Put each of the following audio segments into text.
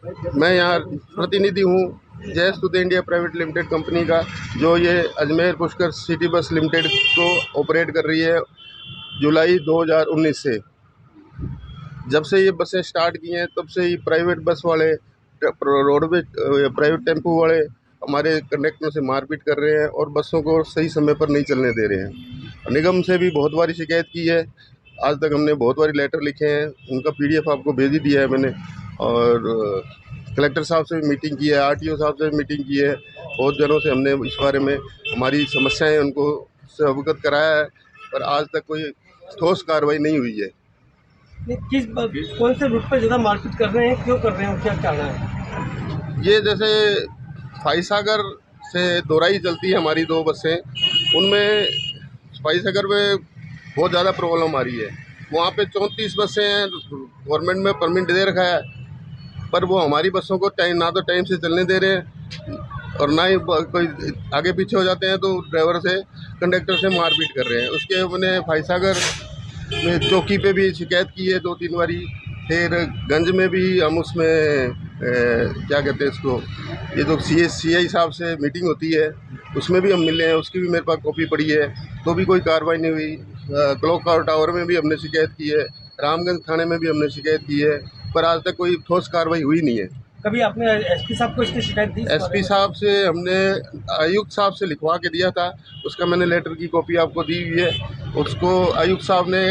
मैं यहाँ प्रतिनिधि हूँ जय स्तुति इंडिया प्राइवेट लिमिटेड कंपनी का, जो ये Ajmer Pushkar city bus limited को ऑपरेट कर रही है जुलाई 2019 से। जब से ये बसें स्टार्ट की हैं तब से ही प्राइवेट बस वाले, रोडवेज प्राइवेट टेम्पो वाले हमारे कंडक्टरों से मारपीट कर रहे हैं और बसों को सही समय पर नहीं चलने दे रहे हैं। निगम से भी बहुत बारी शिकायत की है, आज तक हमने बहुत बारी लेटर लिखे हैं, उनका पीडीएफ आपको भेज ही दिया है मैंने। और कलेक्टर साहब से भी मीटिंग की है, आरटीओ साहब से भी मीटिंग की है। बहुत जनों से हमने इस बारे में हमारी समस्याएं उनको से अवगत कराया है, पर आज तक कोई ठोस कार्रवाई नहीं हुई है। कौन से रूट पर ज़्यादा मारपीट कर रहे हैं, क्यों कर रहे हैं, क्या कहना है? ये जैसे फाईसागर से दोराई चलती है हमारी 2 बसें, उनमें फाईसागर में बहुत ज़्यादा प्रॉब्लम आ रही है। वहाँ पे 34 बसें हैं, गवर्नमेंट में परमिट दे रखा है, पर वो हमारी बसों को ना तो टाइम से चलने दे रहे हैं और ना ही कोई आगे पीछे हो जाते हैं तो ड्राइवर से, कंडक्टर से मारपीट कर रहे हैं। उसके मैंने फाईसागर में चौकी पे भी शिकायत की है 2-3 बारी। फिर गंज में भी हम उसमें क्या कहते हैं इसको, ये जो सीआई साहब से मीटिंग होती है उसमें भी हम मिले हैं, उसकी भी मेरे पास कॉपी पड़ी है, तो भी कोई कार्रवाई नहीं हुई। क्लॉक टावर में भी हमने शिकायत की है, रामगंज थाने में भी हमने शिकायत की है, पर आज तक कोई ठोस कार्रवाई हुई नहीं है। कभी आपने एसपी साहब को इसकी शिकायत दी? एसपी साहब से हमने आयुक्त साहब से लिखवा के दिया था, उसका मैंने लेटर की कॉपी आपको दी हुई है। उसको आयुक्त साहब ने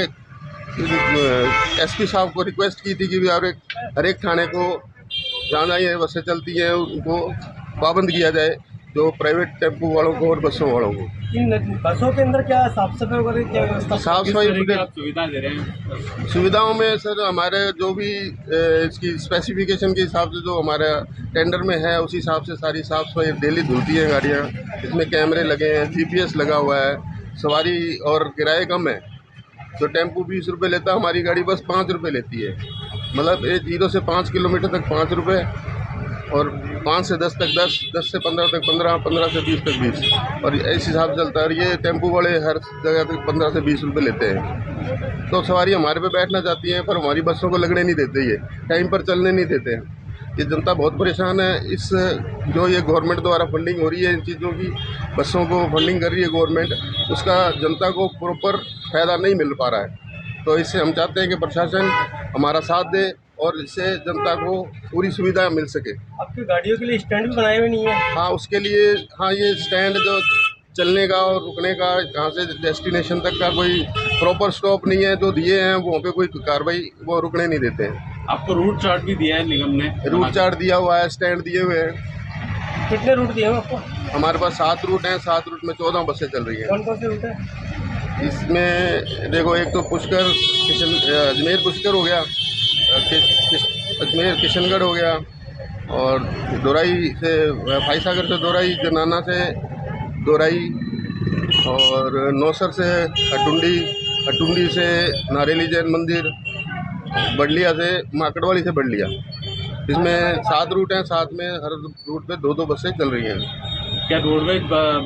एसपी साहब को रिक्वेस्ट की थी कि हर एक थाने को जहाँ ये बसें चलती हैं उनको पाबंद किया जाए, जो प्राइवेट टेम्पो वालों को और बसों वालों को। इन बसों के अंदर क्या साफ सफाई वगैरह क्या व्यवस्था? साफ सफाई सुविधा दे रहे हैं? सुविधाओं में सर हमारे जो भी इसकी स्पेसिफिकेशन के हिसाब से जो हमारा टेंडर में है उसी हिसाब से सारी साफ़ सफाई डेली धुलती हैं गाड़ियाँ। इसमें कैमरे लगे हैं, जीपीएस लगा हुआ है, सवारी और किराए कम है। तो टेम्पो 20 रुपये लेता, हमारी गाड़ी बस 5 रुपये लेती है। मतलब 0 से 5 किलोमीटर तक 5 रुपये, और 5 से 10 तक 10, 10 से 15 तक 15, 15 से 20 तक 20, और इस हिसाब से चलता है। और ये टेम्पो वाले हर जगह तक 15 से 20 रुपये लेते हैं। तो सवारी हमारे पे बैठना चाहती हैं पर हमारी बसों को लगने नहीं देते, ये टाइम पर चलने नहीं देते हैं। ये जनता बहुत परेशान है। इस जो ये गवर्नमेंट द्वारा फंडिंग हो रही है इन चीज़ों की, बसों को फंडिंग कर रही है गवर्नमेंट, उसका जनता को प्रॉपर फ़ायदा नहीं मिल पा रहा है। तो इससे हम चाहते हैं कि प्रशासन हमारा साथ दे और इससे जनता को पूरी सुविधा मिल सके। आपकी गाड़ियों के लिए स्टैंड भी बनाए हुए नहीं है? हाँ, उसके लिए हाँ, ये स्टैंड जो चलने का और रुकने का, यहाँ से डेस्टिनेशन तक का कोई प्रॉपर स्टॉप नहीं है, जो दिए हैं वहाँ पे कोई कार्रवाई, वो रुकने नहीं देते हैं। आपको रूट चार्ट भी दिया है निगम ने? रूट चार्ट दिया हुआ है, स्टैंड दिए हुए हैं। कितने रूट दिए हैं आपको? हमारे पास 7 रूट हैं, 7 रूट में 14 बसें चल रही हैं। कौन कौन से रूट है? इसमें देखो, एक तो पुष्कर अजमेर पुष्कर हो गया, अजमेर किशनगढ़ हो गया, और दोराई से फाईसागर से दोराई, जनाना से दोराई, और नौसर से अटुंडी, अटुंडी से नारेली जैन मंदिर, बडलिया से माकड़वाली से बडलिया। इसमें 7 रूट हैं, 7 में हर रूट पे 2-2 बसें चल रही हैं। क्या रोडवेज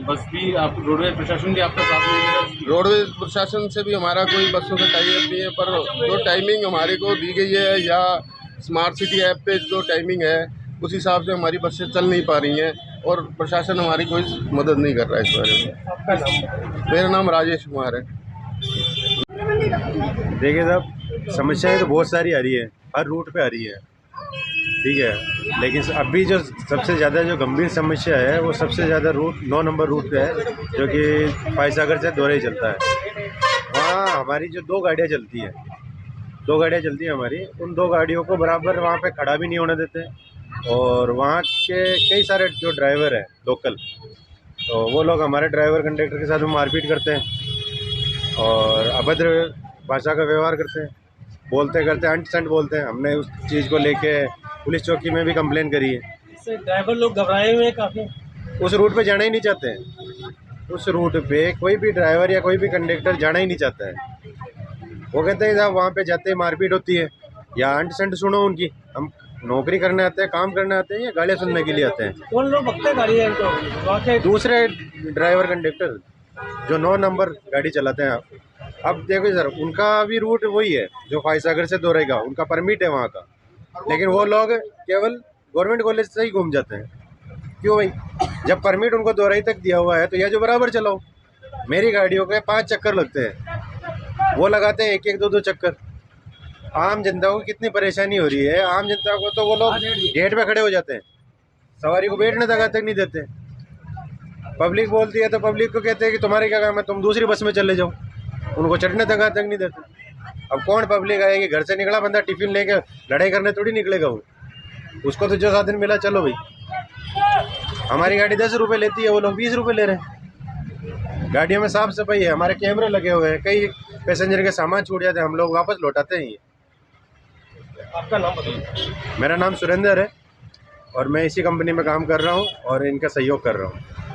बस भी आप, रोडवेज प्रशासन भी आपका साथ नहीं दे रहा? रोडवेज प्रशासन से भी हमारा कोई बसों का टाई अप नहीं है, पर जो टाइमिंग हमारे को दी गई है या स्मार्ट सिटी ऐप पे जो टाइमिंग है उस हिसाब से हमारी बसें चल नहीं पा रही हैं, और प्रशासन हमारी कोई मदद नहीं कर रहा है इस बारे में। आपका नाम? मेरा नाम राजेश कुमार है। देखिए साहब, समस्याएं तो बहुत सारी आ रही है, हर रूट पे आ रही है, ठीक है। लेकिन अभी जो सबसे ज़्यादा जो गंभीर समस्या है वो सबसे ज़्यादा रूट 9 नंबर रूट पे है, जो कि फाईसागर से दोराई चलता है। वहाँ हमारी जो 2 गाड़ियाँ चलती हैं, 2 गाड़ियाँ चलती हैं हमारी, उन 2 गाड़ियों को बराबर वहाँ पे खड़ा भी नहीं होने देते। और वहाँ के कई सारे जो ड्राइवर हैं लोकल, तो वो लोग हमारे ड्राइवर कंडक्टर के साथ में मारपीट करते हैं और अभद्र भाषा का व्यवहार करते हैं, बोलते करते अंट संट बोलते हैं। हमने उस चीज़ को लेके पुलिस चौकी में भी कंप्लेन करी है। इससे ड्राइवर लोग घबराए हुए हैं काफ़ी। उस रूट पे जाना ही नहीं चाहते हैं, उस रूट पे कोई भी ड्राइवर या कोई भी कंडक्टर जाना ही नहीं चाहता है। वो कहते हैं साहब वहाँ पे जाते ही मारपीट होती है, या अंट संट सुनो उनकी। हम नौकरी करने आते हैं, काम करने आते हैं, या गालियाँ सुनने के लिए आते हैं? कौन लोग भगते हैं गाड़ी इनको? दूसरे ड्राइवर कंडक्टर जो 9 नंबर गाड़ी चलाते हैं। अब देखो सर, उनका भी रूट वही है जो फाईसागर से दोराई का, उनका परमिट है वहाँ का, लेकिन वो लोग केवल गवर्नमेंट कॉलेज से ही घूम जाते हैं। क्यों भाई? जब परमिट उनको दोहराई तक दिया हुआ है तो या जो बराबर चलाओ। मेरी गाड़ियों के 5 चक्कर लगते हैं, वो लगाते हैं 1-1, 2-2 चक्कर। आम जनता को कितनी परेशानी हो रही है। आम जनता को तो वो लोग गेट पे खड़े हो जाते हैं, सवारी को बैठने तक नहीं देते। पब्लिक बोलती है तो पब्लिक को कहते हैं कि तुम्हारे क्या काम है, तुम दूसरी बस में चले जाओ। उनको चढ़ने तक नहीं देते। अब कौन पब्लिक आएगी? घर से निकला बंदा टिफिन लेके लड़ाई करने थोड़ी निकलेगा वो। उसको तो जो साधन मिला चलो भाई। हमारी गाड़ी 10 रुपये लेती है, वो लोग 20 रुपये ले रहे हैं। गाड़ियों में साफ सफाई है, हमारे कैमरे लगे हुए हैं, कई पैसेंजर के सामान छूट जाते हैं, हम लोग वापस लौटाते हैं। आपका नाम बताइए। मेरा नाम सुरेंद्र है और मैं इसी कंपनी में काम कर रहा हूँ और इनका सहयोग कर रहा हूँ।